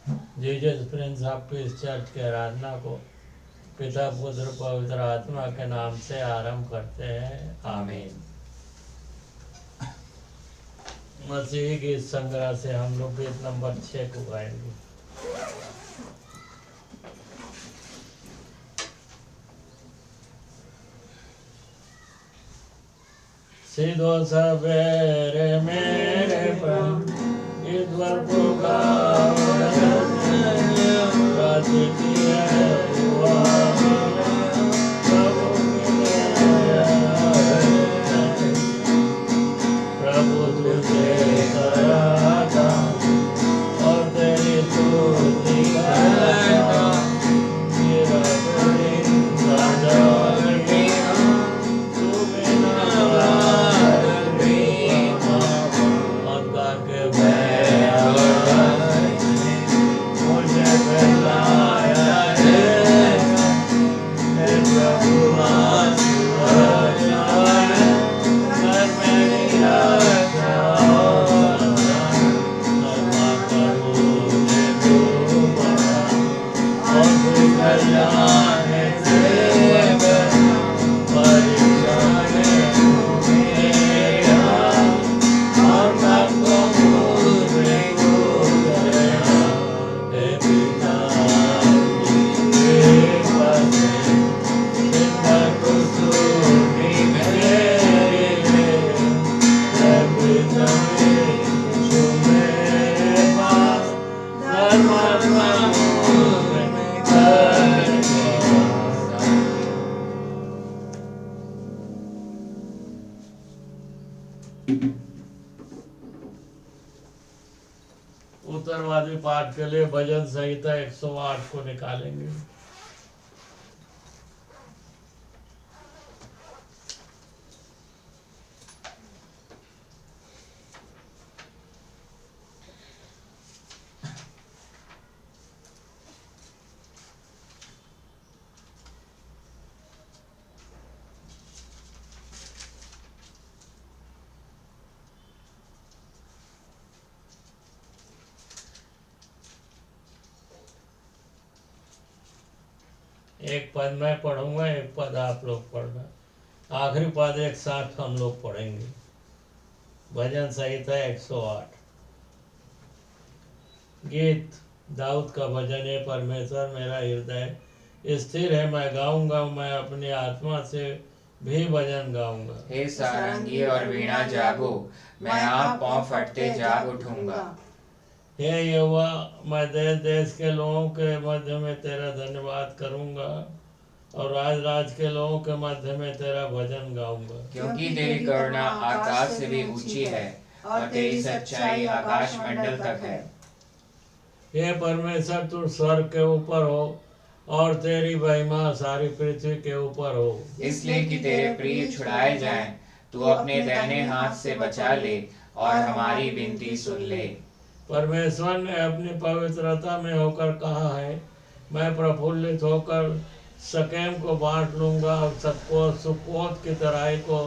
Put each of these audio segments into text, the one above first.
Jesus Prince आपकी इस church की आराधना को पिता पुत्र पवित्र आत्मा के नाम से आरंभ करते हैं, आमीन। मसीही गीत संग्रह से हम लोग गीत नंबर 6 को गाएंगे। सीधो सवेरे मेरे प्रभु ईश्वर प्रभु तुझे सराहता और तेरी स्तुति करता, मेरा परिंदा तू बिना अंधकार के मुझे फैलाया है प्रभु उत्तरवादी पाठ के लिए भजन संहिता 108 को निकालेंगे। एक पद मैं पढ़ूंगा, एक पद आप लोग पढ़ना। आखिरी पद एक साथ हम लोग पढ़ेंगे। भजन संहिता 108। गीत दाऊद का भजन है। परमेश्वर मेरा हृदय स्थिर है, मैं गाऊंगा, मैं अपनी आत्मा से भी भजन गाऊंगा। हे सारंगी और वीणा जागो, मैं आप पांव फटते जाग उठूंगा। हे यहोवा, मैं देश देश के लोगों के मध्य में तेरा धन्यवाद करूंगा और राज राज के लोगों के मध्य में तेरा भजन गाऊंगा। क्योंकि तेरी करुणा आकाश से भी ऊंची है और तेरी सच्चाई आकाश मंडल तक है। हे परमेश्वर, तू स्वर्ग के ऊपर हो और तेरी महिमा सारी पृथ्वी के ऊपर हो। इसलिए कि तेरे प्रिय छुड़ाए जाएं, तू अपने दाहिने हाथ से बचा ले और हमारी विनती सुन ले। परमेश्वर ने अपनी पवित्रता में होकर कहा है, मैं प्रफुल्लित होकर शकेम को बांट लूंगा और सबको सुकोत की तराई को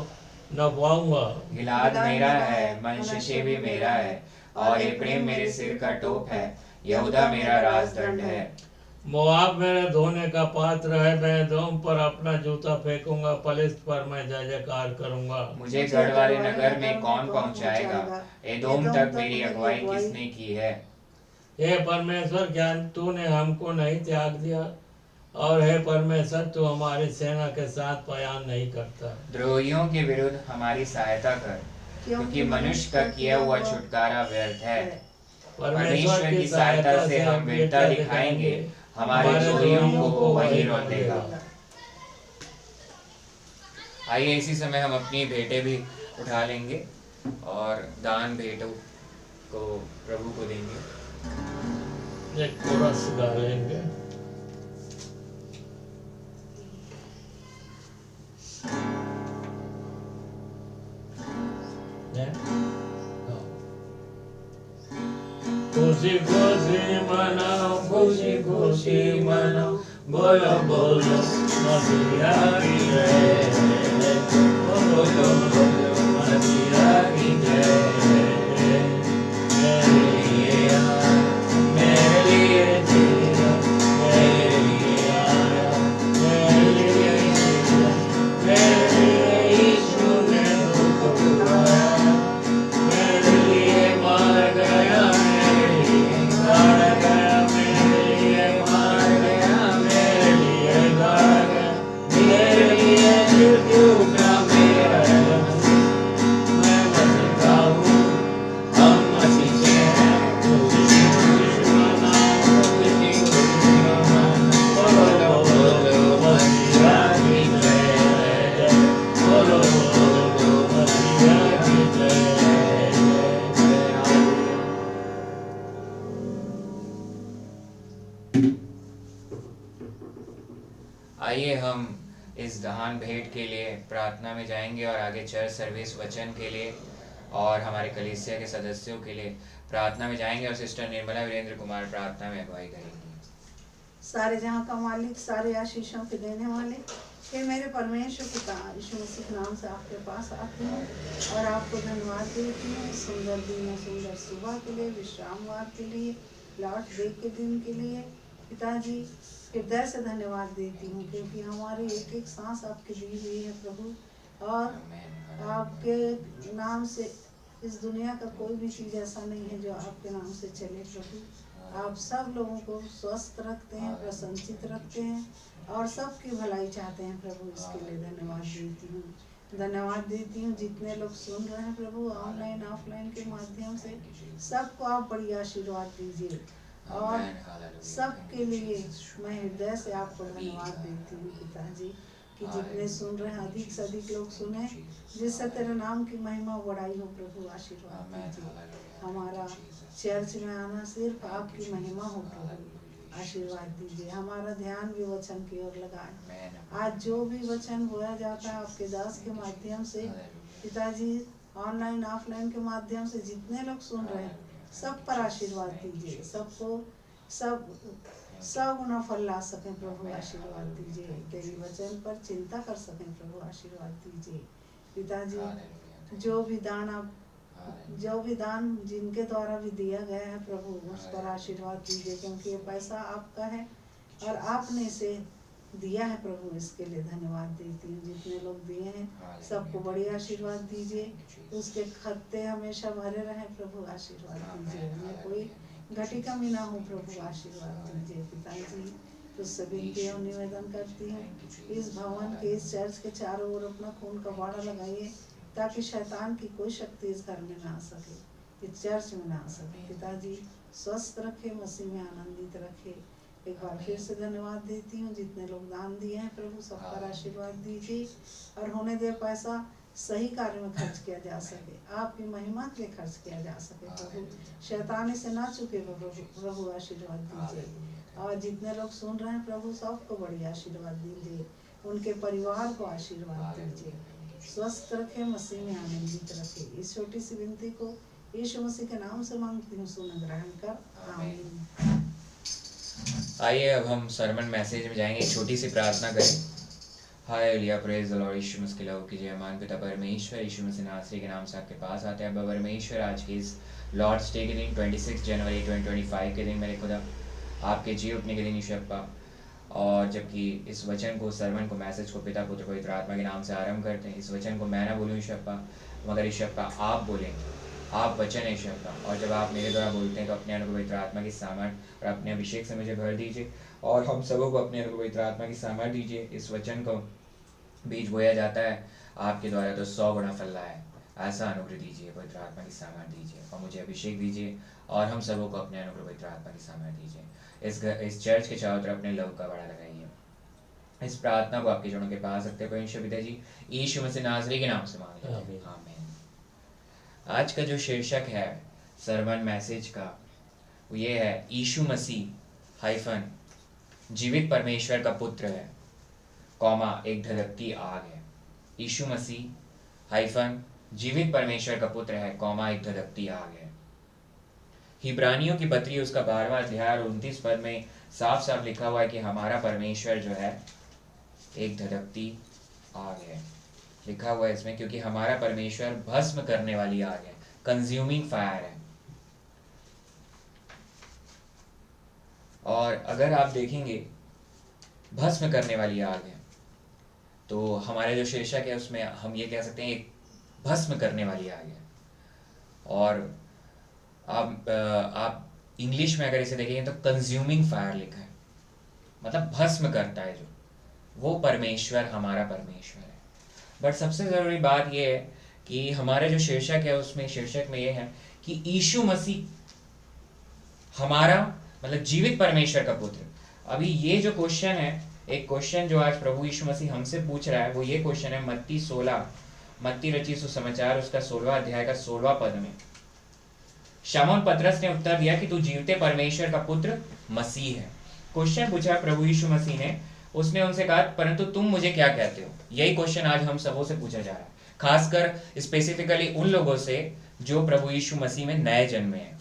नपवाऊंगा। गिलाद मेरा है, मनश्शे भी मेरा है और एप्रैम मेरे सिर का टोप है, यहूदा मेरा राजदंड है। मोआब मेरे धोने का पात्र है, मैं एदोम पर अपना जूता फेंकूंगा, पलिश्त पर मैं जय जयकार करूंगा। मुझे गढ़ वाले नगर में कौन पहुंचाएगा? एदोम तक मेरी अगुवाई किसने की है? हे परमेश्वर, क्या तूने हमको नहीं त्याग दिया? और हे परमेश्वर, तू हमारी सेना के साथ पयान नहीं करता। द्रोहियों के विरुद्ध हमारी सहायता कर, क्योंकि मनुष्य का किया हुआ छुटकारा व्यर्थ है। परमेश्वर की सहायता से हम वीरता दिखाएंगे, हमारे द्रोहियों को वही रौंदेगा। आइए इसी समय हम अपनी भेंटें भी उठा लेंगे और दान भेंटों को प्रभु को देंगे। एक कोरस गा लेंगे। खुशी खुशी मनाओ, खुशी खुशी मनाओ, बोलो बोलो मसीहा की जय, बोलो बोलो मसीहा की जय। मेरे लिए आइए हम इस दहान भेंट के लिए प्रार्थना में जाएंगे और आगे चर्च सर्विस वचन के लिए और हमारे कलीसिया के सदस्यों के लिए प्रार्थना में जाएंगे और सिस्टर निर्मला वीरेंद्र कुमार प्रार्थना में अगुवाई करेंगी। सारे जहाँ का मालिक, सारे आशीषों के देने वाले, हे मेरे परमेश्वर पिता, यीशु मसीह के नाम से आपके पास आती हूँ और आपको धन्यवाद देती हूँ सुंदर दिन, सुंदर सुबह के लिए, विश्रामवार के लिए, लौट देख के दिन के लिए। पिताजी हृदय से धन्यवाद देती हूँ क्योंकि हमारी एक एक सांस आपकी दी हुई है प्रभु, और आपके नाम से इस दुनिया का कोई भी चीज़ ऐसा नहीं है जो आपके नाम से चले प्रभु। आप सब लोगों को स्वस्थ रखते हैं, प्रसन्नचित रखते हैं और सबकी भलाई चाहते हैं प्रभु। इसके लिए धन्यवाद देती हूँ, धन्यवाद देती हूँ जितने लोग सुन रहे हैं प्रभु, ऑनलाइन ऑफलाइन के माध्यम से सबको आप बड़ी आशीर्वाद दीजिए और सबके लिए मैं हृदय से आपको धन्यवाद देती हूँ पिताजी कि जितने सुन रहे हैं अधिक से अधिक लोग सुने, जिससे तेरे नाम की महिमा बढ़ाई हो प्रभु। आशीर्वाद दीजिए, हमारा चर्च में आना सिर्फ आपकी महिमा हो प्रभु। आशीर्वाद दीजिए, हमारा ध्यान भी वचन की ओर लगाए। आज जो भी वचन बोया जाता है आपके दास के माध्यम से पिताजी, ऑनलाइन ऑफलाइन के माध्यम से जितने लोग सुन रहे हैं सब पर आशीर्वाद दीजिए, सबको सब गुना फल ला सकें प्रभु। आशीर्वाद दीजिए, तेरी वचन पर चिंता कर सकें प्रभु। आशीर्वाद दीजिए पिताजी, जो भी दान जिनके द्वारा भी दिया गया है प्रभु, उस पर आशीर्वाद दीजिए क्योंकि ये पैसा आपका है और आपने इसे दिया है प्रभु। इसके लिए धन्यवाद देती हूँ। जितने लोग दिए हैं सबको बड़ी आशीर्वाद दीजिए, उसके खत्ते हमेशा भरे रहे प्रभु। आशीर्वाद दीजिए, उन्हें कोई घटी कमी ना हो प्रभु। आशीर्वाद दीजिए पिताजी, तुझसे विनती और निवेदन करती हूँ, इस भवन के, इस चर्च के चारों ओर अपना खून का बाड़ा लगाइए ताकि शैतान की कोई शक्ति इस घर में ना आ सके, इस चर्च में ना आ सके। पिताजी स्वस्थ रखे, मसीह में आनंदित रखे। एक बार फिर से धन्यवाद देती हूँ, जितने लोग दान दिए हैं प्रभु सब पर आशीर्वाद दीजिए और होने दे पैसा सही कार्य में खर्च किया जा सके, आपकी महिमा के लिए खर्च किया जा सके प्रभु। शैतान से ना चुके प्रभु। आशीर्वाद दीजिए और जितने लोग सुन रहे हैं प्रभु सबको बड़ी आशीर्वाद दीजिए, उनके परिवार को आशीर्वाद दीजिए, स्वस्थ रखे, मसीह में आनंदित रखे। इस छोटी सी विनती को यीशु मसीह के नाम से मांगती हूँ, सुन ग्रहण कर, आमीन। आइए अब हम सरमन मैसेज में जाएंगे, छोटी सी प्रार्थना करें। Hallelujah, praise the lord. Yeshu Masih की लहू की जय। मान पिता परमेश्वर, यीशु मसीह नासरी के नाम से आपके पास आते हैं। परमेश्वर, आज के इस लॉर्ड्स डे के दिन 26 जनवरी 2025 के दिन मेरे खुदा आपके जी उठने के दिन यीशु अप्पा, और जबकि इस वचन को, सरमन को, मैसेज को पिता पुत्र पवित्र आत्मा के नाम से आरंभ करते हैं। इस वचन को मैं ना बोलूँ यीशु अप्पा, मगर यीशु अप्पा आप बोलेंगे, आप वचन है यीशु अप्पा। और जब आप मेरे द्वारा बोलते हैं तो अपने अनुग्रह पवित्र आत्मा की सामर्थ और अपने अभिषेक से मुझे भर दीजिए और हम सबों को अपने अनुग्रह पवित्र आत्मा की सामर्थ दीजिए। इस वचन को बीज बोया जाता है आपके द्वारा तो 100 गुना फल रहा है, ऐसा अनुग्रह दीजिए, पवित्र आत्मा की सामर्थ दीजिए और मुझे अभिषेक दीजिए और हम सबों को अपने अनुग्रह पवित्र आत्मा की सामर्थ दीजिए। इस चर्च के चारों तरफ अपने लहू का बाड़ा लगाइए। इस प्रार्थना को आपके जनों के पास रखते हैं परमेश्वर पिता जी, यीशु मसीह नासरी के नाम से मांगते हैं, आमीन। आज का जो शीर्षक है सरमन मैसेज का वो ये है, यीशु मसीह हाइफन जीवित परमेश्वर का पुत्र है, कॉमा एक धधकती आग है। यीशु मसीह हाइफन जीवित परमेश्वर का पुत्र है, कॉमा एक धधकती आग है। हिब्रानियों की पत्री उसका 12वां अध्याय और 29 पद में साफ साफ लिखा हुआ है कि हमारा परमेश्वर जो है एक धधकती आग है। लिखा हुआ है इसमें, क्योंकि हमारा परमेश्वर भस्म करने वाली आग है, कंज्यूमिंग फायर है। और अगर आप देखेंगे भस्म करने वाली आग है, तो हमारे जो शीर्षक है उसमें हम ये कह सकते हैं एक भस्म करने वाली आग है। और आप इंग्लिश में अगर इसे देखेंगे तो कंज्यूमिंग फायर लिखा है, मतलब भस्म करता है जो, वो परमेश्वर हमारा परमेश्वर है। बट सबसे ज़रूरी बात यह है कि हमारे जो शीर्षक है उसमें, शीर्षक में ये है कि यीशु मसीह हमारा मतलब जीवित परमेश्वर का पुत्र। अभी ये जो क्वेश्चन है, एक क्वेश्चन जो आज प्रभु यीशु मसीह हमसे पूछ रहा है, वो ये क्वेश्चन है मत्ती रचित सुसमाचार उसका 16वां अध्याय का 16वां पद में शमौन पतरस ने उत्तर दिया कि तू जीवते परमेश्वर का पुत्र मसीह है। क्वेश्चन पूछा प्रभु यीशु मसीह ने, उसने उनसे कहा परंतु तुम मुझे क्या कहते हो। यही क्वेश्चन आज हम सबों से पूछा जा रहा है, खासकर स्पेसिफिकली उन लोगों से जो प्रभु यीशु मसीह में नए जन्मे हैं,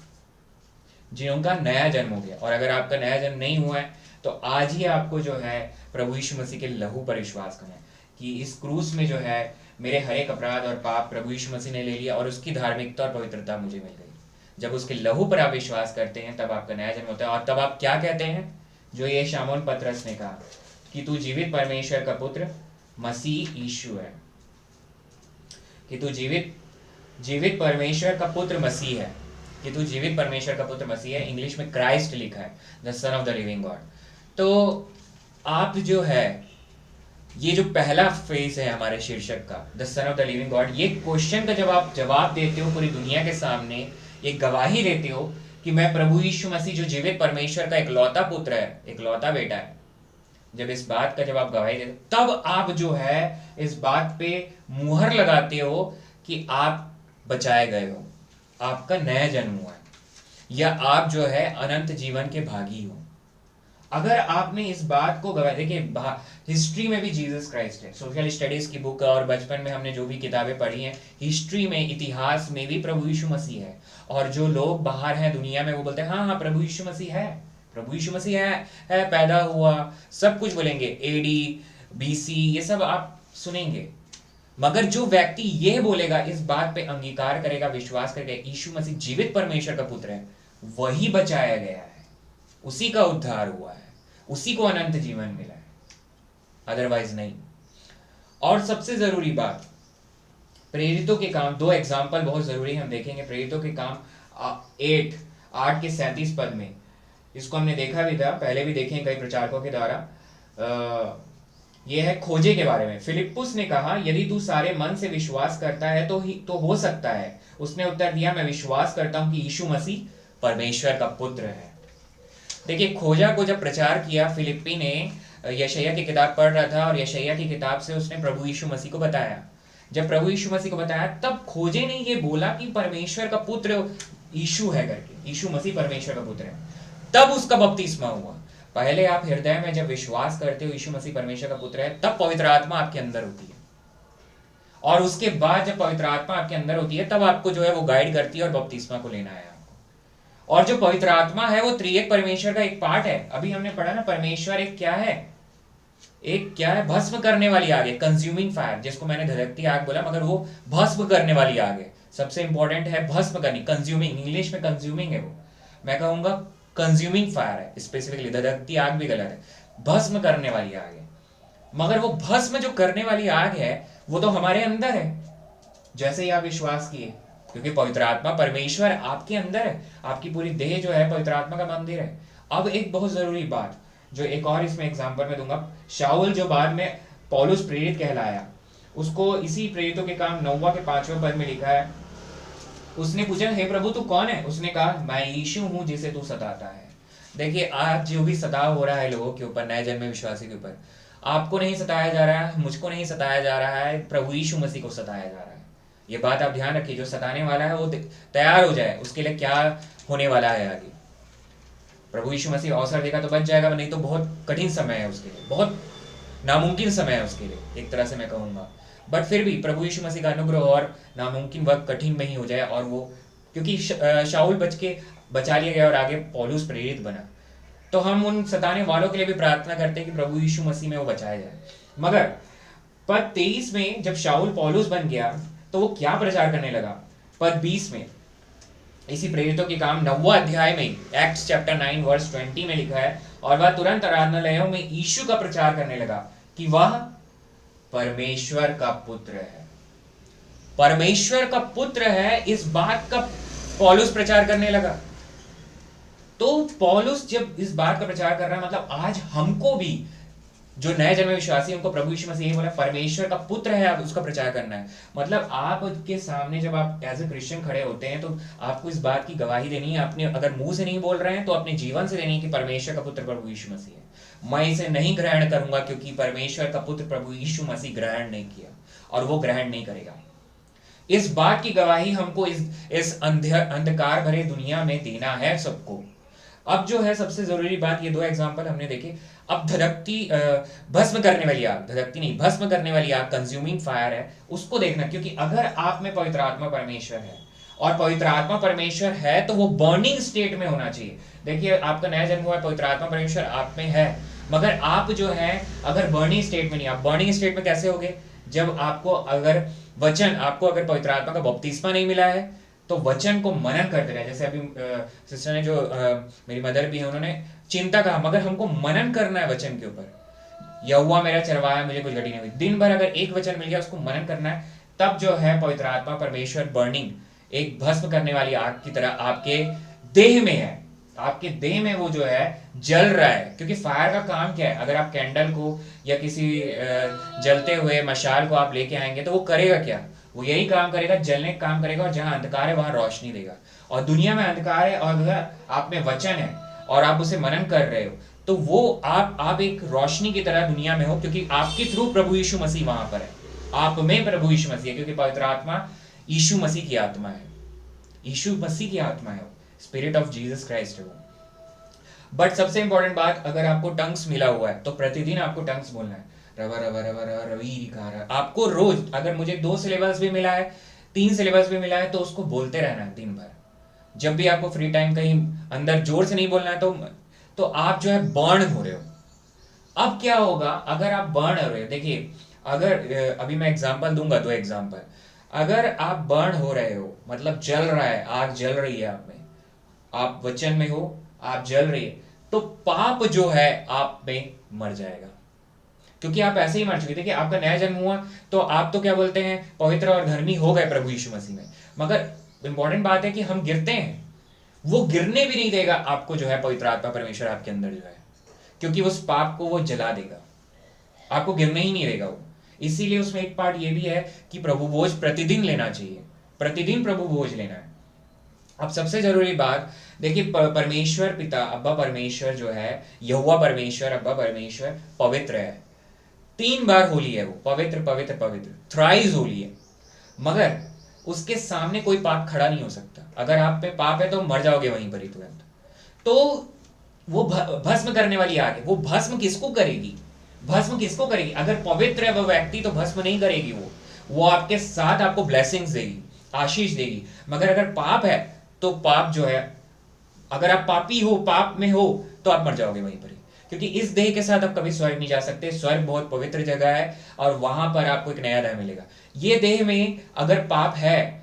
जिनका नया जन्म हो गया। और अगर आपका नया जन्म नहीं हुआ है तो आज ही आपको जो है प्रभु यीशु मसीह के लहू पर विश्वास करना है कि इस क्रूस में जो है मेरे हर एक अपराध और पाप प्रभु यीशु मसीह ने ले लिया और उसकी धार्मिकता और पवित्रता मुझे मिल गई। जब उसके लहू पर आप विश्वास करते हैं तब आपका नया जन्म होता है। और तब आप क्या कहते हैं, जो ये शामौन पतरस ने कहा कि तू जीवित परमेश्वर का पुत्र मसीह यीशु है, कि तू जीवित परमेश्वर का पुत्र मसीह है, कि तू जीवित परमेश्वर का पुत्र मसीह है। इंग्लिश में क्राइस्ट लिखा है, the son of the living God. तो आप जो है, ये जो पहला फेज है हमारे शीर्षक का, the son of the living God, ये क्वेश्चन का जब आप जवाब देते हो पूरी दुनिया के सामने, एक गवाही देते हो कि मैं प्रभु यीशु मसीह जो जीवित परमेश्वर का इकलौता पुत्र है, इकलौता बेटा है, जब इस बात का जब आप गवाही देते हो तब आप जो है इस बात पे मुहर लगाते हो कि आप बचाए गए हो, आपका नया जन्म हुआ है, या आप जो है अनंत जीवन के भागी हो। अगर आपने इस बात को गवाही, देखिए हिस्ट्री में भी जीसस क्राइस्ट है, सोशल स्टडीज की बुक और बचपन में हमने जो भी किताबें पढ़ी हैं, हिस्ट्री में, इतिहास में भी प्रभु यीशु मसीह है। और जो लोग बाहर हैं दुनिया में वो बोलते हैं हाँ हाँ प्रभु यीशु मसीह है, प्रभु यीशु मसीह है पैदा हुआ, सब कुछ बोलेंगे, एडी बीसी ये सब आप सुनेंगे। मगर जो व्यक्ति यह बोलेगा, इस बात पे अंगीकार करेगा, विश्वास करेगा यीशु मसीह जीवित परमेश्वर का पुत्र है, वही बचाया गया है, उसी का उद्धार हुआ है, उसी को अनंत जीवन मिला है, अदरवाइज नहीं। और सबसे जरूरी बात, प्रेरितों के काम, 2 एग्जाम्पल बहुत जरूरी हम देखेंगे। प्रेरितों के काम 8 के 37 पद में, इसको हमने देखा भी था, पहले भी देखे कई प्रचारकों के द्वारा। यह है खोजे के बारे में। फिलिप्पुस ने कहा यदि तू सारे मन से विश्वास करता है तो हो सकता है। उसने उत्तर दिया मैं विश्वास करता हूं कि यीशु मसीह परमेश्वर का पुत्र है। देखिए, खोजा को जब प्रचार किया, फिलिप्पी ने यशायाह की किताब पढ़ रहा था और यशायाह की किताब से उसने प्रभु यीशु मसीह को बताया। जब प्रभु यीशु मसीह को बताया तब खोजे ने ये बोला कि परमेश्वर का पुत्र यीशु है करके, यीशु मसीह परमेश्वर का पुत्र है। तब उसका बपतिस्मा हुआ। पहले आप हृदय में जब विश्वास करते हो यीशु मसीह परमेश्वर का पुत्र है, तब पवित्र आत्मा आपके अंदर होती है। और उसके बाद जब पवित्र आत्मा आपके अंदर होती है तब आपको जो है वो गाइड करती है और बपतिस्मा को लेना है आपको। और जो पवित्र आत्मा है वो त्रिएक परमेश्वर का एक पार्ट है। अभी हमने पढ़ा ना, परमेश्वर एक क्या है, एक क्या है, भस्म करने वाली आग है, कंज्यूमिंग फायर, जिसको मैंने धधकती आग बोला, मगर वो भस्म करने वाली आग है। सबसे इंपॉर्टेंट है भस्म करनी, कंज्यूमिंग, इंग्लिश में कंज्यूमिंग है वो, मैं कहूंगा कंज्यूमिंग फायर है स्पेसिफिकली, धधकती आग भी गलत है, भस्म करने वाली आग है। मगर वो भस्म जो करने वाली आग है वो तो हमारे अंदर है, जैसे ही आप विश्वास किए, क्योंकि पवित्र आत्मा परमेश्वर आपके अंदर है, आपकी पूरी देह जो है पवित्र आत्मा का मंदिर है। अब एक बहुत जरूरी बात जो एक और इसमें एग्जांपल में दूंगा, शाऊल जो बाद में पौलुस प्रेरित कहलाया, उसको इसी प्रेरितों के काम 9 के 5वें पद में लिखा है। उसने पूछा हे प्रभु तू कौन है? उसने कहा मैं यीशु हूं जिसे तू सताता है। देखिए, आज जो भी सताव हो रहा है लोगों के ऊपर, नए जन्मे विश्वासी के ऊपर, आपको नहीं सताया जा रहा है, मुझको नहीं सताया जा रहा है, प्रभु यीशु मसीह को सताया जा रहा है। ये बात आप ध्यान रखिए, जो सताने वाला है वो तैयार हो जाए, उसके लिए क्या होने वाला है आगे। प्रभु यीशु मसीह अवसर देगा तो बच जाएगा, नहीं तो बहुत कठिन समय है उसके लिए, बहुत नामुमकिन समय है उसके लिए, एक तरह से मैं कहूँगा। बट फिर भी प्रभु यीशु मसीह का अनुग्रह और नामुमकिन वक्त कठिन में ही हो जाए, और वो क्योंकि शाऊल बचा लिया गया और आगे पौलुस प्रेरित बना, तो हम उन सताने वालों के लिए भी प्रार्थना करते हैं कि प्रभु यीशु मसीह में वो बचाया जाए। मगर पद 23 में जब शाऊल पौलुस बन गया तो वो क्या प्रचार करने लगा? पद 20 में इसी प्रेरितों के काम 9वां अध्याय में, एक्ट्स चैप्टर 9 वर्स 20 में लिखा है, और वह तुरंत आराधनालयों में यीशु का प्रचार करने लगा कि वह परमेश्वर का पुत्र है। परमेश्वर का पुत्र है, इस बात का पौलुस प्रचार करने लगा। तो पौलुस जब इस बात का प्रचार कर रहा है, मतलब आज हमको भी जो नए जन्मे विश्वासी, उनको प्रभु यीशु मसीह बोला परमेश्वर का पुत्र है, आप उसका प्रचार करना है। मतलब आपके सामने जब आप एज ए क्रिश्चियन खड़े होते हैं तो आपको इस बात की गवाही देनी है, अपने अगर मुंह से नहीं बोल रहे हैं तो अपने जीवन से देनी है कि परमेश्वर का पुत्र प्रभु यीशु मसीह है। मैं इसे नहीं ग्रहण करूंगा क्योंकि परमेश्वर का पुत्र प्रभु यीशु मसीह ग्रहण नहीं किया और वो ग्रहण नहीं करेगा। इस बात की गवाही हमको इस अंधकार भरे दुनिया में देना है सबको। अब जो है सबसे जरूरी बात, ये 2 एग्जांपल हमने देखे। अब धधकती भस्म करने वाली आग, धधकती नहीं, भस्म करने वाली आग, कंज्यूमिंग फायर है, उसको देखना। क्योंकि अगर आप में पवित्र आत्मा परमेश्वर है, और पवित्र आत्मा परमेश्वर है, तो वो बर्निंग स्टेट में होना चाहिए। देखिए, आपका नया जन्म हुआ है, पवित्र आत्मा परमेश्वर आप में है, मगर आप जो है अगर बर्निंग स्टेट में नहीं, आप बर्निंग स्टेट में कैसे होगे? जब आपको अगर वचन, आपको अगर पवित्र आत्मा का बपतिस्मा नहीं मिला है, तो वचन को मनन करते रहे। जैसे अभी सिस्टर ने जो मेरी मदर भी है, उन्होंने चिंता कहा, मगर हमको मनन करना है वचन के ऊपर। यहोवा मेरा चरवाहा, मुझे कुछ घटी नहीं हुई। दिन भर अगर एक वचन मिल गया, उसको मनन करना है, तब जो है पवित्र आत्मा परमेश्वर बर्निंग, एक भस्म करने वाली आग की तरह आपके देह में है। आपके देह में वो जो है जल रहा है। क्योंकि फायर का काम क्या है? अगर आप कैंडल को या किसी जलते हुए मशाल को आप लेके आएंगे, तो वो करेगा क्या? वो यही काम करेगा, जलने का काम करेगा, और जहां अंधकार है वहां रोशनी देगा। और दुनिया में अंधकार है, और अगर आप में वचन है और आप उसे मनन कर रहे हो, तो वो आप एक रोशनी की तरह दुनिया में हो, क्योंकि आपके थ्रू प्रभु यीशु मसीह वहां पर है। आप में प्रभु यीशु मसीह है, क्योंकि पवित्र आत्मा यीशु मसीह की आत्मा है। यीशु मसीह की आत्मा है, स्पिरिट ऑफ जीसस क्राइस्ट है वो। बट सबसे इंपॉर्टेंट बात, अगर आपको टंग्स मिला हुआ है, तो प्रतिदिन आपको टंग्स बोलना है। रवा रवा रवा रवी, आपको रोज, अगर मुझे 2 सिलेबस भी मिला है, 3 सिलेबस भी मिला है, तो उसको बोलते रहना है दिन भर। जब भी आपको फ्री टाइम, कहीं अंदर जोर से नहीं बोलना है, तो आप जो है बर्न हो रहे हो। अब क्या होगा अगर आप बर्न हो रहे हो? देखिए, अगर अभी मैं एग्जांपल दूंगा, 2 एग्जांपल। अगर आप बर्न हो रहे हो, मतलब जल रहा है, आग जल रही है आप में, आप वचन में हो, आप जल रही है, तो पाप जो है आप में मर जाएगा। क्योंकि आप ऐसे ही मर चुके थे कि आपका नया जन्म हुआ, तो आप तो क्या बोलते हैं, पवित्र और धर्मी हो गए प्रभु यीशु मसीह में। मगर इंपॉर्टेंट बात है कि हम गिरते हैं, वो गिरने भी नहीं देगा आपको, जो है पवित्र आत्मा परमेश्वर आपके अंदर जो है, क्योंकि उस पाप को वो जला देगा, आपको गिरने ही नहीं देगा वो। इसीलिए उसमें एक पार्ट ये भी है कि प्रभु भोज प्रतिदिन लेना चाहिए, प्रतिदिन प्रभु भोज लेना है। अब सबसे जरूरी बात देखिए, परमेश्वर पिता, अब्बा परमेश्वर जो है, यहोवा परमेश्वर, अब्बा परमेश्वर पवित्र है। 3 बार होली है वो, पवित्र पवित्र पवित्र, थ्राइस होली है। मगर उसके सामने कोई पाप खड़ा नहीं हो सकता। अगर आप पे पाप है तो मर जाओगे वहीं पर ही तुरंत। तो वो भस्म करने वाली आग है, वो भस्म किसको करेगी? भस्म किसको करेगी? अगर पवित्र है वो व्यक्ति, तो भस्म नहीं करेगी वो आपके साथ आपको ब्लेसिंग्स देगी, आशीष देगी। मगर अगर पाप है, तो पाप जो है, अगर आप पापी हो, पाप में हो, तो आप मर जाओगे वहीं पर ही। क्योंकि इस देह के साथ आप कभी स्वर्ग नहीं जा सकते। स्वर्ग बहुत पवित्र जगह है, और वहां पर आपको एक नया देह मिलेगा। ये देह में अगर पाप है,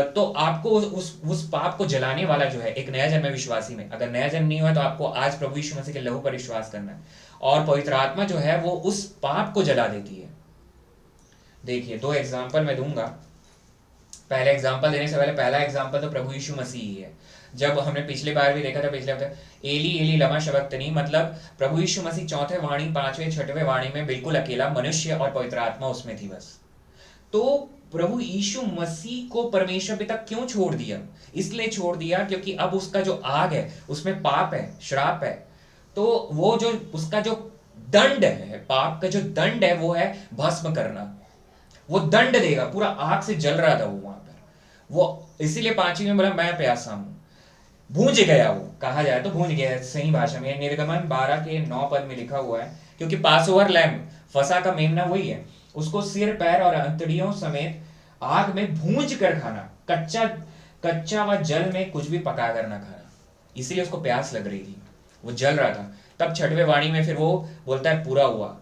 तो आपको उस पाप को जलाने वाला जो है, एक नया जन्म विश्वासी में, अगर नया जन्म नहीं हुआ, तो आपको आज प्रभु यीशु मसीह के लहू पर विश्वास करना है, और पवित्र आत्मा जो है वो उस पाप को जला देती है। देखिए, 2 एग्जाम्पल मैं दूंगा। पहले एग्जाम्पल देने से पहले, पहला एग्जाम्पल तो प्रभु यीशु मसीह ही है। जब हमने पिछले बार भी देखा था, पिछले हफ्ते, एली एली लमा शबक्तनी, मतलब प्रभु यीशु मसीह 4थे वाणी, 5वें 6वें वाणी में बिल्कुल अकेला, मनुष्य और पवित्र आत्मा उसमें थी बस। तो प्रभु यीशु मसीह को परमेश्वर पिता क्यों छोड़ दिया? इसलिए छोड़ दिया क्योंकि अब उसका जो आग है, उसमें पाप है, श्राप है। तो वो जो उसका जो दंड है, पाप का जो दंड है, वो है भस्म करना। वो दंड देगा, पूरा आग से जल रहा था वो वहां पर। वो इसीलिए 5वीं में बोला, मैं प्यासा हूं, भूंज गया। वो कहा जाए तो भूंज गया सही भाषा में। निर्गमन 12 के 9 पद में लिखा हुआ है, क्योंकि पासओवर लैम्ब, फसा का मेमना वही है, उसको सिर, पैर और अंतड़ियों समेत आग में भूंज कर खाना, कच्चा व जल में कुछ भी पका कर ना खाना। इसीलिए उसको प्यास लग रही थी, वो जल रहा था। तब 6वें वाणी में फिर वो बोलता है पूरा हुआ।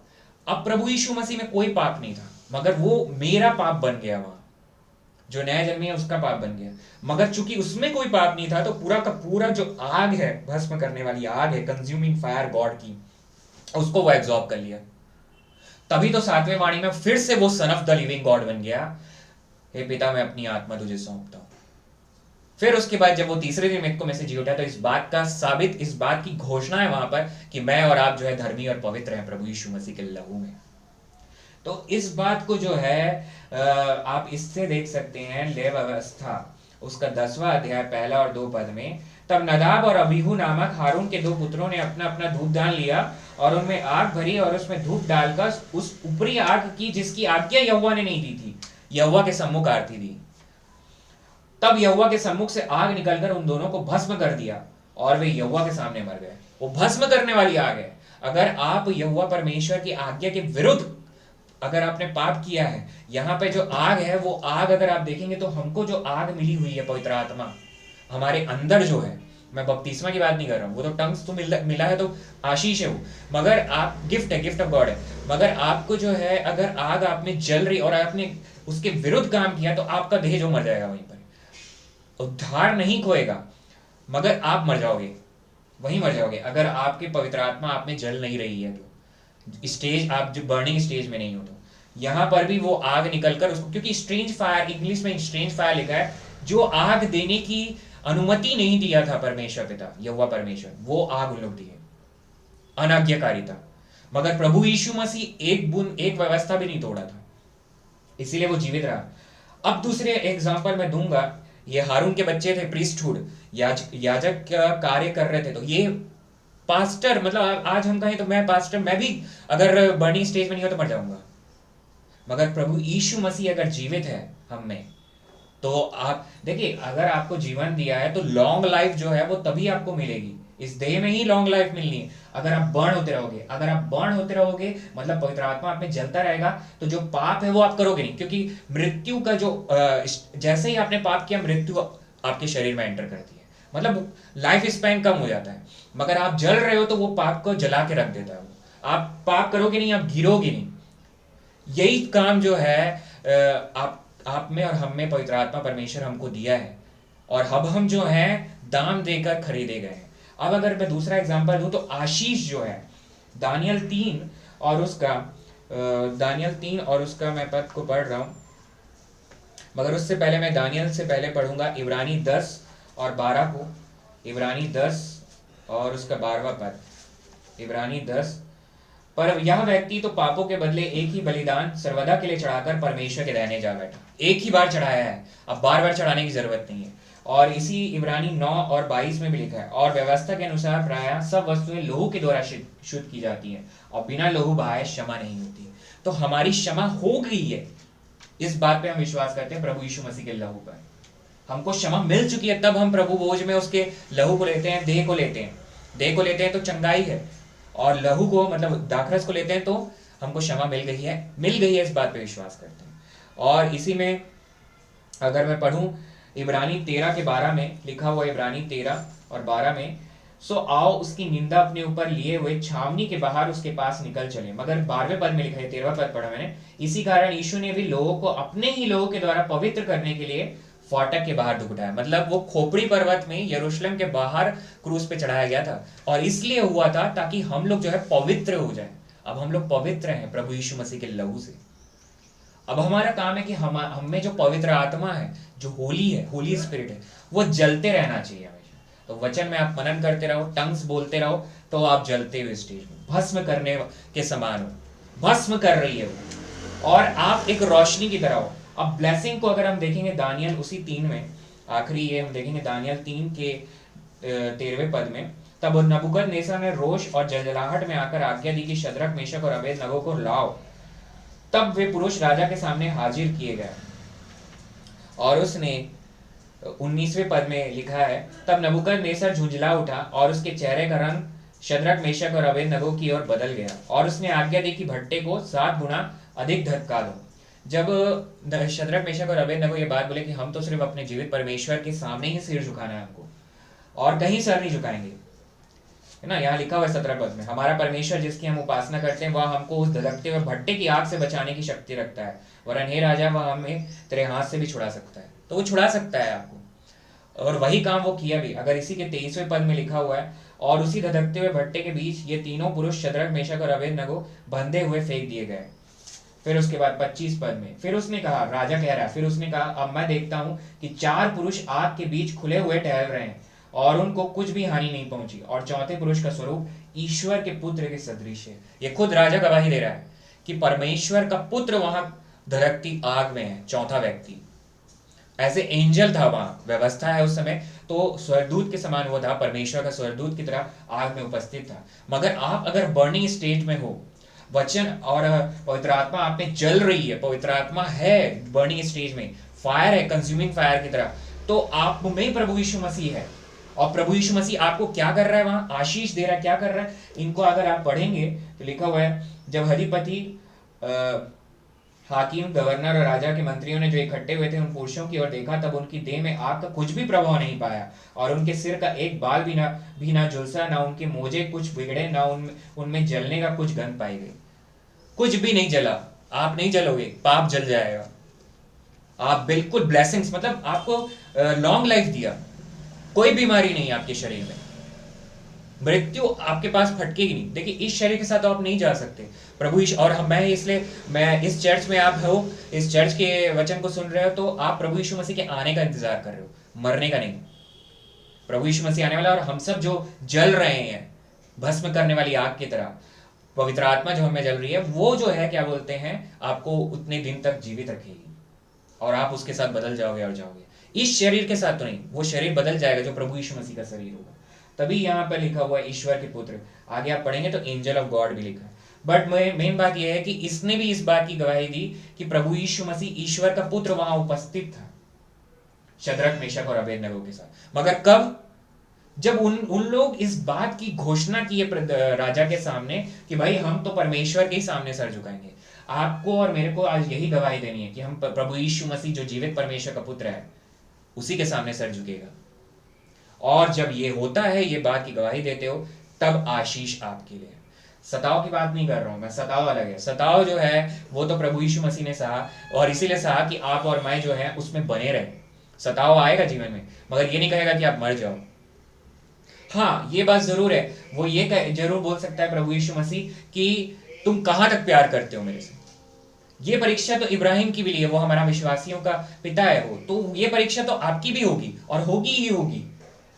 अब प्रभु यीशु मसीह में कोई पाप नहीं था, मगर वो मेरा पाप बन गया। वहां जो नया जन्मी है उसका पाप बन गया। मगर चूंकि उसमें कोई पाप नहीं था, तो पूरा का पूरा जो आग है, भस्म करने वाली आग है, कंज्यूमिंग फायर गॉड की, उसको वो एब्जॉर्ब कर लिया। तभी तो 7वें वाणी में फिर से वो son of the living God बन गया। हे पिता, मैं अपनी आत्मा तुझे सौंपता हूं। फिर उसके बाद जब वो तीसरे दिन मृतकों में से जी उठा, तो इस बात का साबित, इस बात की घोषणा है वहां पर कि मैं और आप जो है धर्मी और पवित्र हैं प्रभु यीशु मसीह के लहू में। तो इस बात को जो है आप इससे देख सकते हैं, लेव अवस्था उसका 10वां अध्याय 1 और 2 पद में। तब नदाब और अबीहू नामक हारून के 2 पुत्रों ने अपना अपना धूपदान लिया और उनमें आग भरी और उसमें धूप डालकर उस ऊपरी आग की, जिसकी आज्ञा यहोवा ने नहीं दी थी, यहोवा के सम्मुख आरती दी। तब यहोवा के सम्मुख से आग निकलकर उन दोनों को भस्म कर दिया और वे यहोवा के सामने मर गए। वो भस्म करने वाली आग है। अगर आप यहोवा परमेश्वर की आज्ञा के विरुद्ध अगर आपने पाप किया है, यहाँ पे जो आग है वो आग अगर आप देखेंगे तो हमको जो आग मिली हुई है पवित्र आत्मा हमारे अंदर जो है, मैं बपतिस्मा की बात नहीं कर रहा हूँ, वो तो टंग्स तो मिला है तो आशीष है वो, मगर आप गिफ्ट है, गिफ्ट ऑफ गॉड है। मगर आपको जो है अगर आग आप में जल रही और आपने उसके विरुद्ध काम किया तो आपका देह जो मर जाएगा वहीं पर, उद्धार नहीं खोएगा मगर आप मर जाओगे, वहीं मर जाओगे अगर आपकी पवित्र आत्मा आप में जल नहीं रही है तो, स्टेज आप जो बर्निंग स्टेज में नहीं हो तो। यहाँ पर भी वो आग निकलकर उसको, क्योंकि स्ट्रेंज फायर, इंग्लिश में स्ट्रेंज फायर लिखा है, जो आग देने की अनुमति नहीं दिया था परमेश्वर पिता यहोवा परमेश्वर, वो आग उन लोग दिए, अनाज्ञाकारिता। मगर प्रभु यीशु मसीह एक व्यवस्था भी नहीं तोड़ा था, इसीलिए वो जीवित रहा। अब दूसरे एग्जांपल मैं दूंगा, ये हारून के बच्चे थे, प्रीस्टहुड, याजक का कार्य कर रहे थे, तो ये पास्टर, मतलब आज हम कहें तो मैं पास्टर, मैं भी अगर बर्निंग स्टेज में नहीं हो तो मर जाऊंगा। मगर प्रभु यीशु मसीह अगर जीवित है हम में, तो आप देखिए, अगर आपको जीवन दिया है तो लॉन्ग लाइफ जो है वो तभी आपको मिलेगी, इस देह में ही लॉन्ग लाइफ मिलनी है। अगर आप बर्न होते रहोगे, अगर आप बर्न होते रहोगे मतलब पवित्र आत्मा आप में जलता रहेगा, तो जो पाप है वो आप करोगे नहीं, क्योंकि मृत्यु का जो जैसे ही आपने पाप किया मृत्यु आपके शरीर में एंटर करती है, मतलब लाइफ स्पैन कम हो जाता है। मगर आप जल रहे हो तो वो पाप को जला के रख देता है, आप पाप करोगे नहीं, आप गिरोगे नहीं। यही काम जो है आप में और हम में पवित्र आत्मा परमेश्वर हमको दिया है, और अब हम जो है दाम देकर खरीदे गए हैं। अब अगर मैं दूसरा एग्जांपल दूं तो आशीष जो है दानियल 3 और उसका मैं पद को पढ़ रहा हूं, मगर उससे पहले मैं दानियल से पहले पढ़ूंगा इब्रानी 10 और 12 को। इब्रानी 10 और उसका 12वां पद, इब्रानी 10। पर यह व्यक्ति तो पापों के बदले एक ही बलिदान सर्वदा के लिए चढ़ाकर परमेश्वर के दाहिने जा बैठा। एक ही बार चढ़ाया है, अब बार बार चढ़ाने की जरूरत नहीं है। और इसी इब्रानी 9 और 22 में भी लिखा है, और व्यवस्था के अनुसार प्रायः सब वस्तुएं लहू के द्वारा शुद्ध की जाती हैं, और बिना लहू बहाए क्षमा नहीं होती। तो हमारी क्षमा हो गई है, इस बात पे हम विश्वास करते हैं प्रभु यीशु मसीह के लहू पर हमको क्षमा मिल चुकी है। तब हम प्रभु भोज में उसके लहू को लेते हैं, देह को लेते हैं तो चंगाई है, और लहू को मतलब दाखरस को लेते हैं तो हमको क्षमा मिल गई है, इस बात पे विश्वास करते हैं। और इसी में अगर मैं पढ़ूं इब्रानी 13 के 12 में लिखा हुआ, इब्रानी 13 और 12 में, सो आओ उसकी निंदा अपने ऊपर लिए हुए छावनी के बाहर उसके पास निकल चले। मगर 12वें पद में लिखा है, 13वां पद पढ़ा मैंने, इसी कारण यीशु ने भी लोगों को अपने ही लोगों के द्वारा पवित्र करने के लिए फाटक के बाहर दुखटाया। मतलब वो खोपड़ी पर्वत में यरूशलेम के बाहर क्रूस पे चढ़ाया गया था, और इसलिए हुआ था ताकि हम लोग जो है पवित्र हो जाए। अब हम लोग पवित्र हैं प्रभु यीशु मसीह के लहू से। अब हमारा काम है कि हम में जो पवित्र आत्मा है, जो होली है, होली स्पिरिट है, वो जलते रहना चाहिए हमेशा। तो वचन में आप मनन करते रहो, टंग्स बोलते रहो, तो आप जलते हुए स्टेज में भस्म करने के समान हो, भस्म कर रही है वो, और आप एक रोशनी की तरह हो। अब ब्लेसिंग को अगर हम देखेंगे दानियल उसी 3 में, आखिरी ये हम देखेंगे दानियल 3 के 13वें पद में, तब नबूकदनेस्सर ने रोष और जलजलाहट में आकर आज्ञा दी कि शद्रक, मेशक और अबेदनगो को लाओ। तब वे पुरुष राजा के सामने हाजिर किए गए, और उसने 19वें पद में लिखा है, तब नबूकदनेस्सर झुंझला उठा और उसके चेहरे का रंग शद्रक, मेशक और अबेदनगो की ओर बदल गया, और उसने आज्ञा दी कि भट्टे को 7 गुना अधिक धक्का दो। जब शद्रक, मेशक और अबेदनगो ये बात बोले कि हम तो सिर्फ अपने जीवित परमेश्वर के सामने ही सिर झुकाना है हमको, और कहीं सर नहीं झुकाएंगे, है ना, यहाँ लिखा हुआ है 17 पद में, हमारा परमेश्वर जिसकी हम उपासना करते हैं वह हमको उस धधकते हुए भट्टे की आग से बचाने की शक्ति रखता है, वरन हे राजा वह हमें तेरे हाथ से भी छुड़ा सकता है। तो वो छुड़ा सकता है आपको, और वही काम वो किया भी। अगर इसी के 23वें पद में लिखा हुआ है, और उसी धधकते हुए भट्टे के बीच ये तीनों पुरुष शद्रक, मेशक और अबेदनगो बंधे हुए फेंक दिए गए। फिर उसके बाद 25 पद में फिर उसने कहा, राजा कह रहा है, फिर उसने कहा, अब मैं देखता हूं कि 4 पुरुष आग के बीच खुले हुए टहल रहे हैं, और उनको कुछ भी हानि नहीं पहुंची, और चौथे पुरुष का स्वरूप ईश्वर के पुत्र के सदृश है। ये खुद राजा गवाही दे रहा है कि परमेश्वर का पुत्र वहां धधकती आग में है, चौथा व्यक्ति एज ए एंजल था, वहां व्यवस्था है उस समय, तो स्वर्गदूत के समान वो था, परमेश्वर का स्वर्गदूत की तरह आग में उपस्थित था। मगर आप अगर बर्निंग स्टेज में हो, वचन और पवित्र आत्मा आप में जल रही है, पवित्र आत्मा है बर्निंग स्टेज में, फायर है, कंज्यूमिंग फायर की तरह, तो आप में प्रभु यीशु मसीह है, और प्रभु यीशु मसीह आपको क्या कर रहा है, वहां आशीष दे रहा है, क्या कर रहा है, इनको अगर आप पढ़ेंगे तो लिखा हुआ है, जब अधिपति, हाकिम, गवर्नर और राजा के मंत्रियों ने जो इकट्ठे हुए थे उन पुरुषों की ओर देखा, तब उनकी देह में आग का कुछ भी प्रभाव नहीं पाया, और उनके सिर का एक बाल भी ना झुलसा, ना उनके मोजे कुछ बिगड़े, ना उनमें जलने का कुछ गंध पाई गई। कुछ भी नहीं जला, आप नहीं जलोगे, पाप जल जाएगा। आप बिल्कुल ब्लेसिंग्स, मतलब आपको लॉन्ग लाइफ दिया, कोई बीमारी नहीं आपके शरीर में, मृत्यु आपके पास फटकेगी नहीं। देखिए इस शरीर के साथ तो आप नहीं जा सकते प्रभु और मैं इस चर्च में आप हो, इस चर्च के वचन को सुन रहे हो, तो आप प्रभु यीशु मसीह के आने का इंतजार कर रहे हो, मरने का नहीं। प्रभु यीशु मसीह आने वाला, और हम सब जो जल रहे हैं भस्म करने वाली आग की तरह, पवित्र आत्मा जो हमें जल रही है, वो जो है क्या बोलते हैं, आपको उतने दिन तक जीवित रखेगी और आप उसके साथ बदल जाओगे और जाओगे। इस शरीर के साथ तो नहीं, वो शरीर बदल जाएगा जो प्रभु यीशु मसीह का शरीर होगा। तभी यहाँ पर लिखा हुआ है ईश्वर के पुत्र, आगे आप पढ़ेंगे तो एंजल ऑफ गॉड भी लिखा है। बट मेन बात यह है कि इसने भी इस बात की गवाही दी कि प्रभु यीशु मसीह ईश्वर का पुत्र वहां उपस्थित था, शद्रक, मेशक और अबेदनगो के साथ। मगर कब? जब उन लोग इस बात की घोषणा की है राजा के सामने कि भाई हम तो परमेश्वर के ही सामने सर झुकाएंगे। आपको और मेरे को आज यही गवाही देनी है कि हम प्रभु यीशु मसीह जो जीवित परमेश्वर का पुत्र है उसी के सामने सर झुकेगा। और जब ये होता है, ये बात की गवाही देते हो, तब आशीष आपके लिए। सताव की बात नहीं कर रहा हूं मैं, सताव अलग है। सताव जो है वो तो प्रभु यीशु मसीह ने सहा, और इसीलिए सहा कि आप और मैं जो है उसमें बने रहे। सताव आएगा जीवन में, मगर ये नहीं कहेगा कि आप मर जाओ। हाँ, ये बात जरूर है, वो ये जरूर बोल सकता है प्रभु यीशु मसीह कि तुम कहां तक प्यार करते हो मेरे से। ये परीक्षा तो इब्राहिम की भी ली है, वो हमारा विश्वासियों का पिता है वो, तो ये परीक्षा तो आपकी भी होगी और होगी ही होगी।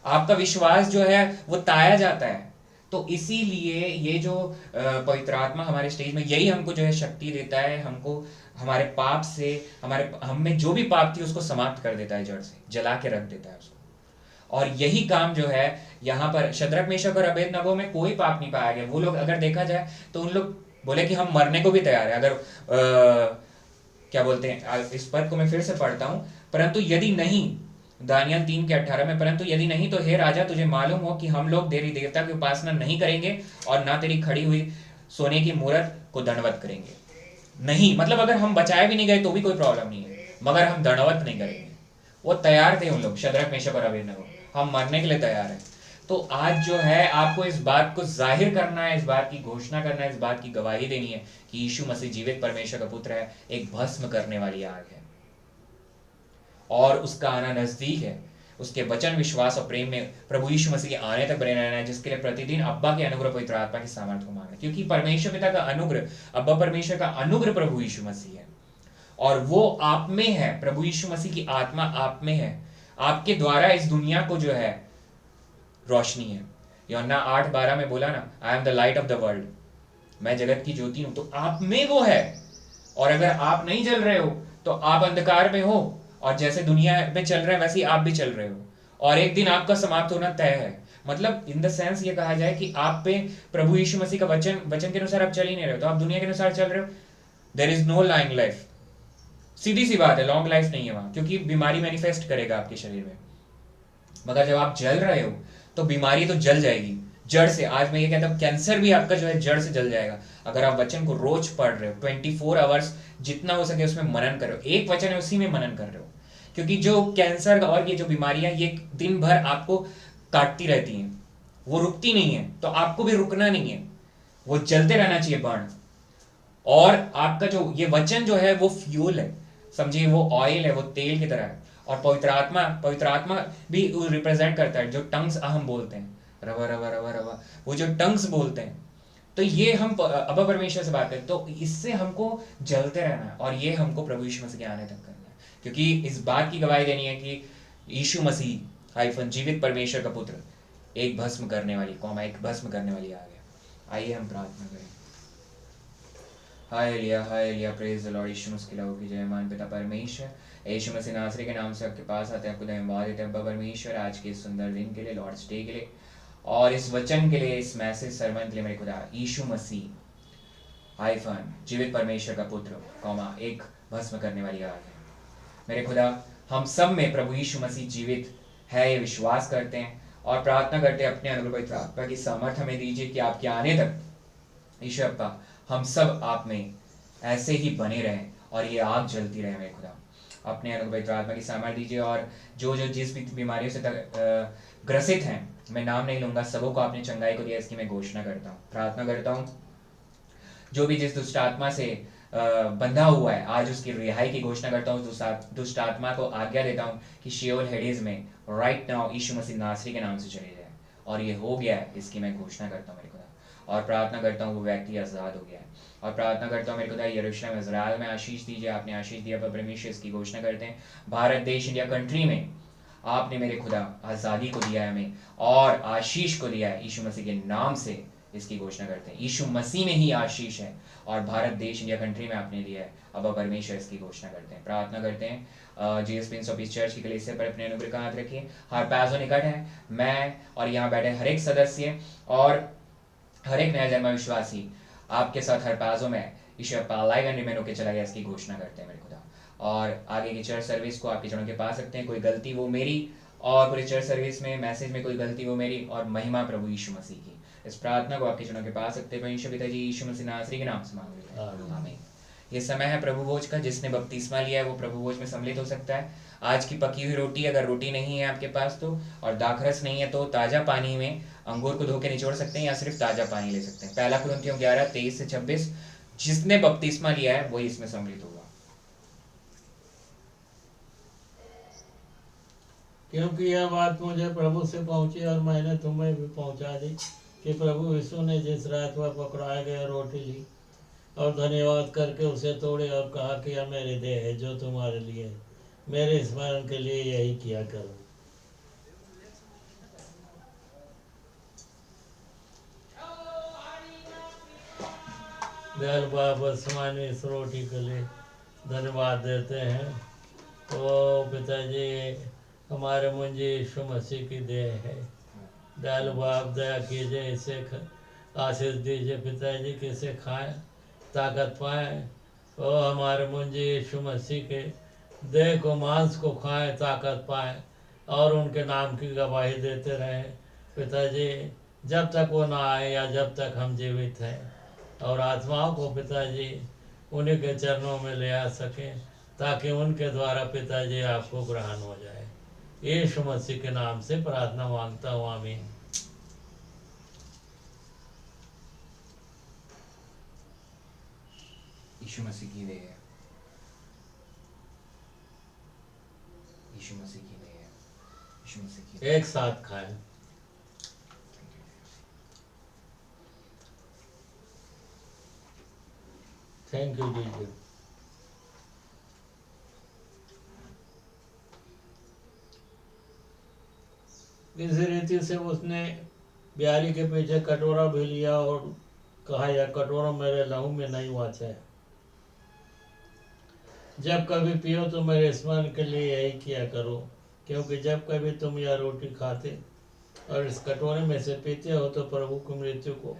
आपका विश्वास जो है वो ताया जाता है। तो इसीलिए ये जो पवित्र आत्मा हमारे स्टेज में, यही हमको जो है शक्ति देता है, हमको हमारे पाप से, हम में जो भी पाप थी उसको समाप्त कर देता है, जड़ से जला के रख देता है उसको। और यही काम जो है यहाँ पर शद्रक, मेशक और अबेदनगो में कोई पाप नहीं पाया गया। वो लोग अगर देखा जाए तो उन लोग बोले कि हम मरने को भी तैयार है। अगर क्या बोलते हैं, इस पद को मैं फिर से पढ़ता हूं, परंतु यदि नहीं, दानियल 3:18 में, परंतु यदि नहीं तो हे राजा तुझे मालूम हो कि हम लोग तेरी देवता की उपासना नहीं करेंगे और ना तेरी खड़ी हुई सोने की मूरत को दंडवत करेंगे। नहीं मतलब अगर हम बचाए भी नहीं गए तो भी कोई प्रॉब्लम नहीं है, मगर हम दंडवत नहीं करेंगे। वो तैयार थे उन लोग, शद्रक, मेशक और अबेदनगो, हम मरने के लिए तैयार है। तो आज जो है आपको इस बात को जाहिर करना है, इस बात की घोषणा करना है, इस बात की गवाही देनी है कि यीशु मसीह जीवित परमेश्वर का पुत्र है, एक भस्म करने वाली आग है और उसका आना नजदीक है। उसके वचन, विश्वास और प्रेम में प्रभु यीशु मसीह के आने तक बने रहना है, जिसके लिए प्रतिदिन अब्बा के अनुग्रह, पवित्र आत्मा की सामर्थ्य को मांगना, क्योंकि परमेश्वर पिता का अनुग्रह, अब्बा परमेश्वर का अनुग्रह प्रभु यीशु मसीह है और वो आप में है। प्रभु यीशु मसीह की आत्मा आप में है, आपके द्वारा इस दुनिया को जो है रोशनी है। यूहन्ना 8:12 में बोला ना, I am the light of the world, मैं जगत की ज्योति हूं। तो आप में वो है, और अगर आप नहीं जल रहे हो तो आप अंधकार में हो, और जैसे दुनिया में चल रहे हैं वैसे ही आप भी चल रहे हो, और एक दिन आपका समाप्त होना तय है। मतलब इन द सेंस ये कहा जाए कि आप पे प्रभु यीशु मसीह का वचन के अनुसार आप चल ही नहीं रहे हो, तो आप दुनिया के अनुसार चल रहे हो। There is no long life, सीधी सी बात है, लॉन्ग लाइफ नहीं है वहां, क्योंकि बीमारी मैनिफेस्ट करेगा आपके शरीर में। मगर जब आप जल रहे हो तो बीमारी तो जल जाएगी जड़ से। आज मैं ये कहता हूं कैंसर भी आपका जो है जड़ से जल जाएगा, अगर आप वचन को रोज पढ़ रहे हो, 24 आवर्स जितना हो सके उसमें मनन कर रहे हो। एक वचन है उसी में मनन कर रहे हो, क्योंकि जो कैंसर और ये जो बीमारियां, ये दिन भर आपको काटती रहती हैं, वो रुकती नहीं है। तो आपको भी रुकना नहीं है, वो चलते रहना चाहिए बर्न। और आपका जो ये वचन जो है वो फ्यूल है, समझिए वो ऑयल है, वो तेल की तरह है। और पवित्र आत्मा भी रिप्रेजेंट करता है, जो टंग्स हम बोलते हैं, रवा रवा रवा रवा, वो जो टंग्स बोलते हैं। तो ये हम अब्बा परमेश्वर से बात करें, तो इससे हमको जलते रहना है, और ये हमको प्रभु यीशु मसीह के आने तक करना है, क्योंकि इस बात की गवाही देनी है कि यीशु मसीह हाइफन जीवित परमेश्वर का पुत्र एक भस्म करने वाली एक भस्म करने वाली आ गया। आइए हम प्रार्थना करें। Hallelujah, praise the lord. Yeshu Masih की लहू की जय। मान पिता परमेश्वर, यीशु मसीह नासरी के नाम से आपके पास आते हैं, आपको धन्यवाद देते हैं अब्बा परमेश्वर, आज के इस सुंदर दिन के लिए, लॉर्ड्स डे के लिए, और इस वचन के लिए, इस मैसेज सरमन के लिए। मेरे खुदा, यीशु मसीह हाइफन जीवित परमेश्वर का पुत्र एक भस्म करने वाली आग है। मेरे खुदा, हम सब में प्रभु यीशु मसीह जीवित है, ये विश्वास करते हैं, और प्रार्थना करते हैं अपने अनुग्रह पवित्र आत्मा की सामर्थ्य हमें दीजिए कि आपके आने तक ईश्वर अप्पा हम सब आप में ऐसे ही बने रहें और ये आग जलती रहे मेरे खुदा। अपने अनुग्रह पवित्र आत्मा की सामर्थ्य दीजिए और जो जो जिस भी बीमारियों से ग्रसित हैं, मैं नाम नहीं लूंगा, सबों को आपने चंगाई को दिया, इसकी मैं घोषणा करता हूँ। प्रार्थना करता हूँ जो भी जिस दुष्ट आत्मा से बंधा हुआ है, आज उसकी रिहाई की घोषणा करता हूँ। दुष्ट आत्मा को आज्ञा देता हूँ कि शियोल हेडेज में राइट नाउ यीशु मसीह नासरी के नाम से चले जाए, और ये हो गया है, इसकी मैं घोषणा करता हूँ मेरे खुदा। और प्रार्थना करता हूँ वो व्यक्ति आज़ाद हो गया है। और प्रार्थना करता हूँ मेरे खुदा यरूशलेम इज़राइल में आशीष दीजिए, आपने आशीष दिया पर परमेश्वर इसकी घोषणा करते हैं भारत देश इंडिया कंट्री में आपने मेरे खुदा आज़ादी को दिया है हमें और आशीष को दिया है, यीशु मसीह के नाम से इसकी घोषणा करते हैं। यीशु मसीह में ही आशीष है और भारत देश इंडिया कंट्री में आपने दिया है, अब परमेश्वर इसकी घोषणा करते हैं। प्रार्थना करते हैं Jesus Prince of peace church की कलीसिया पर अपने अनुग्रह का हाथ रखिए। हर पैसों निकट है, मैं और यहाँ बैठे हर एक सदस्य और हर एक नया जन्मा विश्वासी आपके साथ हर पैसों में ईश्वर पालाएगा निमेनो के चला गया, इसकी घोषणा करते हैं मेरे खुदा। और आगे की चर्च सर्विस को आपके जनों के पा सकते हैं। कोई गलती वो मेरी और पूरी चर्च सर्विस में मैसेज में कोई गलती वो मेरी, और महिमा प्रभु यीशु मसीह की। इस प्रार्थना को आपके जनों के पा सकते हैं परमेश्वर पिता जी यीशु मसीह नासरी के नाम से मांग लेते हैं, आमीन। ये समय है प्रभु भोज का, जिसने बपतिस्मा लिया है वो प्रभु भोज में सम्मिलित हो सकता है। आज की पकी हुई रोटी, अगर रोटी नहीं है आपके पास तो, और दाखरस नहीं है तो ताज़ा पानी में अंगूर को धो के निचोड़ सकते हैं या सिर्फ ताज़ा पानी ले सकते हैं। पहला कुरिन्थियों 11:23-26, जिसने बपतिस्मा लिया है वही इसमें सम्मिलित होगा। क्योंकि यह बात मुझे प्रभु से पहुंची और मैंने तुम्हें भी पहुंचा दी कि प्रभु यीशु ने जिस रात वह पकड़ाए गए रोटी ली और धन्यवाद करके उसे तोड़े और कहा कि यह मेरी देह है जो तुम्हारे लिए है, मेरे स्मरण के लिए यही किया करो। दयालु बाबा समानी इस रोटी के लिए धन्यवाद देते हैं। तो पिताजी हमारे मुंजी यीशु मसीह की देह है, दयालु बाप दया कीजिए, इसे आशीष दीजिए पिताजी कि इसे खाएं, ताकत पाएं। ओ हमारे मुंजी यीशु मसीह के देह को, मांस को खाएं, ताकत पाएं और उनके नाम की गवाही देते रहें पिताजी, जब तक वो ना आए या जब तक हम जीवित हैं। और आत्माओं को पिताजी उन्हीं के चरणों में ले आ सकें ताकि उनके द्वारा पिताजी आपको ग्रहण हो जाए। यीशु मसीह के नाम से प्रार्थना मांगता हूँ, आमीन। यीशु मसीह की देह है, यीशु मसीह की देह है, यीशु मसीह की देह है। एक साथ खाएं। थैंक यू जीजू। इस रीति से उसने ब्यारी के पीछे कटोरा भी लिया और कहा, यह कटोरा मेरे लहू में नहीं वाचा है, जब कभी पियो तो मेरे स्मरण के लिए यही किया करो। क्योंकि जब कभी तुम यह रोटी खाते और इस कटोरे में से पीते हो तो प्रभु की मृत्यु को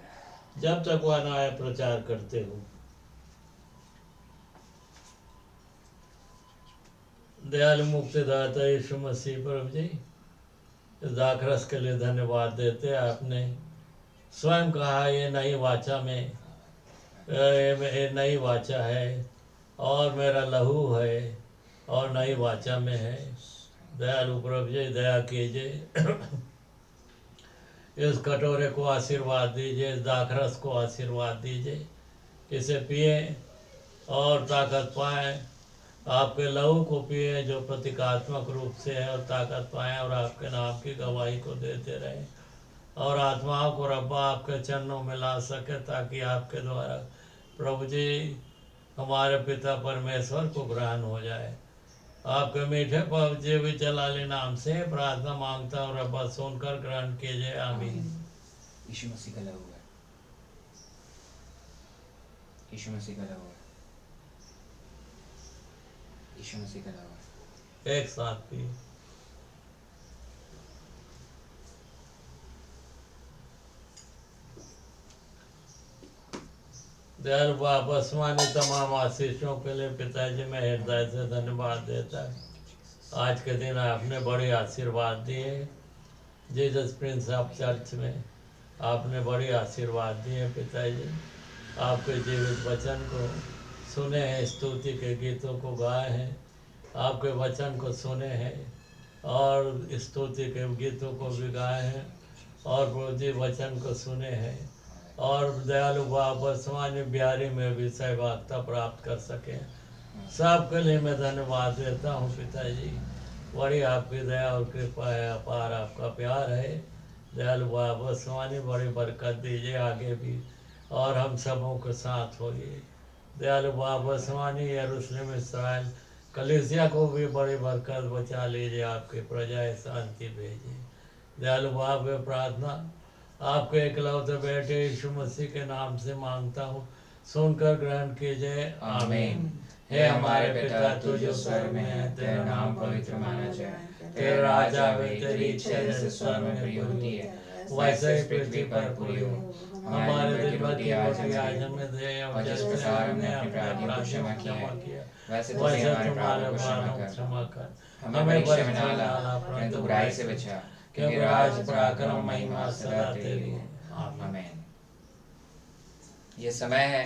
जब तक वह न आए प्रचार करते हो। दयालु मुक्तिदाता यीशु मसीह प्रभु जी, इस दाखरस के लिए धन्यवाद देते। आपने स्वयं कहा ये नई वाचा में, ये नई वाचा है और मेरा लहू है और नई वाचा में है। दयालु प्रभु जी दया कीजिए, इस कटोरे को आशीर्वाद दीजिए, इस दाखरस को आशीर्वाद दीजिए, इसे पिए और ताकत पाएँ, आपके लहू को पिए जो प्रतीकात्मक रूप से है और ताकत पाएँ और आपके नाम की गवाही को देते रहें और आत्माओं को रब्बा आपके चरणों में ला सके ताकि आपके द्वारा प्रभु जी हमारे पिता परमेश्वर को ग्रहण हो जाए। आपके मीठे पवित्र जीवित जलाली नाम से प्रार्थना मांगता हूँ रब्बा, सुनकर ग्रहण कीजिए, आमीन। यीशु मसीह का लहू है, यीशु मसीह का लहू है, यीशु मसीह का लहू है। एक साथ पिए। दयालु बाप आसमानी तमाम आशीषों के लिए पिताजी मैं हृदय से धन्यवाद देता है। आज के दिन आपने बड़े आशीर्वाद दिए जीसस प्रिंस ऑफ चर्च में आपने बड़ी आशीर्वाद दिए पिताजी। आपके जीवित वचन को सुने हैं, स्तुति के गीतों को गाए हैं, आपके वचन को सुने हैं और स्तुति के गीतों को भी गाए हैं और प्रभु जी वचन को सुने हैं और दयालु बाबा स्वामी बिहारी में भी सहभागिता प्राप्त कर सकें। सबके लिए मैं धन्यवाद देता हूँ पिताजी। बड़ी आपकी दया और कृपा है, अपार आपका प्यार है। दयालु बाबा स्वामी बड़ी बरकत दीजिए आगे भी और हम सबों के साथ होइए। दयालु बाबा स्वामी यरूशलेम इस्राएल कलीसिया को भी बड़ी बरकत बचा लीजिए, आपकी प्रजा शांति भेजिए। दयालु बाबा प्रार्थना आपके इकलौते बेटे यीशु मसीह के नाम से मांगता हूँ, सुनकर ग्रहण कीजिए। आमीन। हे हमारे पिता तू जो स्वर्ग में है, तेरा नाम पवित्र माना जाए, तेरा राज आवे, तेरी इच्छा जैसे स्वर्ग में पूरी होती है वैसे ही पृथ्वी पर पूरी हो। हमारे दिन भर की रोटी आज हमें दे, और जिस प्रकार हमने अपने अपराधियों को क्षमा किया वैसे तू हमारे अपराधों को क्षमा कर। हमें परीक्षा में न ला, परंतु बुराई से बचा, क्योंकि राज पराक्रम महिमा सदा तेरी है। आमीन। ये समय है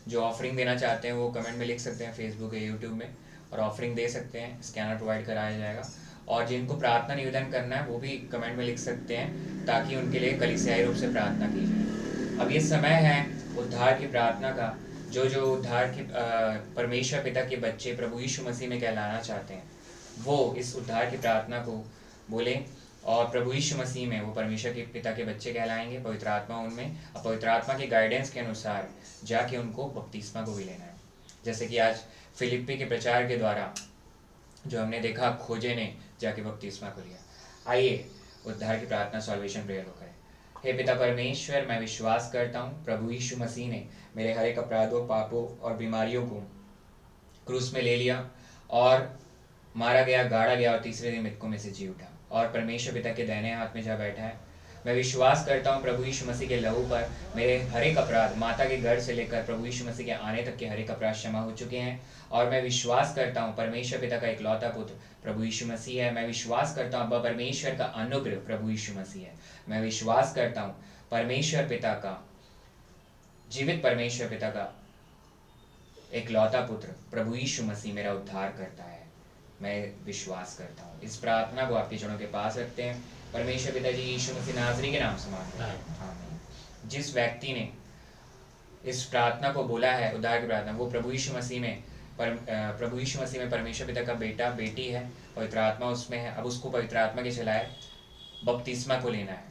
जो ऑफरिंग देना चाहते हैं वो कमेंट में लिख सकते हैं फेसबुक या यूट्यूब में, और ऑफरिंग दे सकते हैं। स्कैनर प्रोवाइड कराया जाएगा। और जिनको प्रार्थना निवेदन करना है वो भी कमेंट में लिख सकते हैं, ताकि उनके लिए कलीसियाई रूप से प्रार्थना की जाए। अब ये समय है उद्धार की प्रार्थना का। जो जो उद्धार की परमेश्वर पिता के बच्चे प्रभु यीशु मसीह में कहलाना चाहते हैं वो इस उद्धार की प्रार्थना को बोलें, और प्रभु यीशु मसीह में वो परमेश्वर के पिता के बच्चे कहलाएंगे। पवित्र आत्मा उनमें, और पवित्र आत्मा के गाइडेंस के अनुसार जाके उनको बपतिस्मा को भी लेना है। जैसे कि आज फिलिप्पी के प्रचार के द्वारा जो हमने देखा, खोजे ने जाके बपतिस्मा को लिया। आइए उद्धार की प्रार्थना सॉल्वेशन प्रेयर को करें। हे पिता परमेश्वर, मैं विश्वास करता हूँ प्रभु यीशु मसीह ने मेरे हर एक अपराधों, पापों और बीमारियों को क्रूस में ले लिया और मारा गया, गाड़ा गया और तीसरे दिन मृतकों में से जी उठा और परमेश्वर पिता के दाहिने हाथ में जा बैठा है। मैं विश्वास करता हूँ प्रभु यीशु मसीह के लहू पर मेरे हर एक अपराध, माता के घर से लेकर प्रभु यीशु मसीह के आने तक के हर एक अपराध क्षमा हो चुके हैं। और मैं विश्वास करता हूँ परमेश्वर पिता का इकलौता पुत्र प्रभु यीशु मसीह है। मैं विश्वास करता हूँ अब्बा परमेश्वर का अनुग्रह प्रभु यीशु मसीह है। मैं विश्वास करता हूँ परमेश्वर पिता का, जीवित परमेश्वर पिता का इकलौता पुत्र प्रभु यीशु मसीह मेरा उद्धार करता है। मैं विश्वास करता हूँ। इस प्रार्थना को आपके चरणों के पास रखते हैं। परमेश्वर पिता जी यीशु मसीह नाज़री के नाम से मांगते हैं, आमीन। जिस व्यक्ति ने इस प्रार्थना को बोला है, उद्धार की प्रार्थना, वो प्रभु यीशु मसीह में परमेश्वर पिता का बेटा बेटी है, पवित्र आत्मा उसमें है। अब उसको पवित्र आत्मा के चलाए बपतिस्मा को लेना है,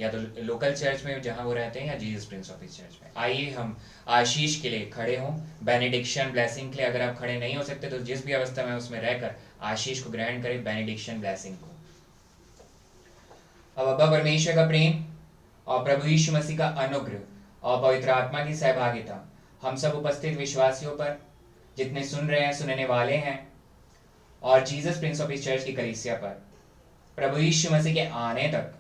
या तो लोकल चर्च में जहाँ वो रहते हैं या जीसस प्रिंस ऑफ चर्च में। आइए हम आशीष के लिए खड़े हों, बेनेडिक्शन ब्लेसिंग के लिए। अगर आप खड़े नहीं हो सकते तो जिस भी अवस्था में उसमें रहकर आशीष को ग्रहण करें, बेनेडिक्शन ब्लेसिंग को। अब अब्बा परमेश्वर का प्रेम और प्रभु यीशु मसीह का अनुग्रह और पवित्र आत्मा की सहभागिता हम सब उपस्थित विश्वासियों पर, जितने सुन रहे हैं, सुनने वाले हैं, और जीसस प्रिंस ऑफ चर्च की कलीसिया पर प्रभु यीशु मसीह के आने तक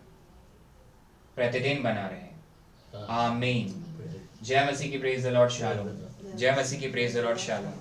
प्रतिदिन बना रहे। आमीन। जय मसीह की, प्रेज द लॉर्ड, शालोम। जय मसीह की, प्रेज द लॉर्ड, शालोम।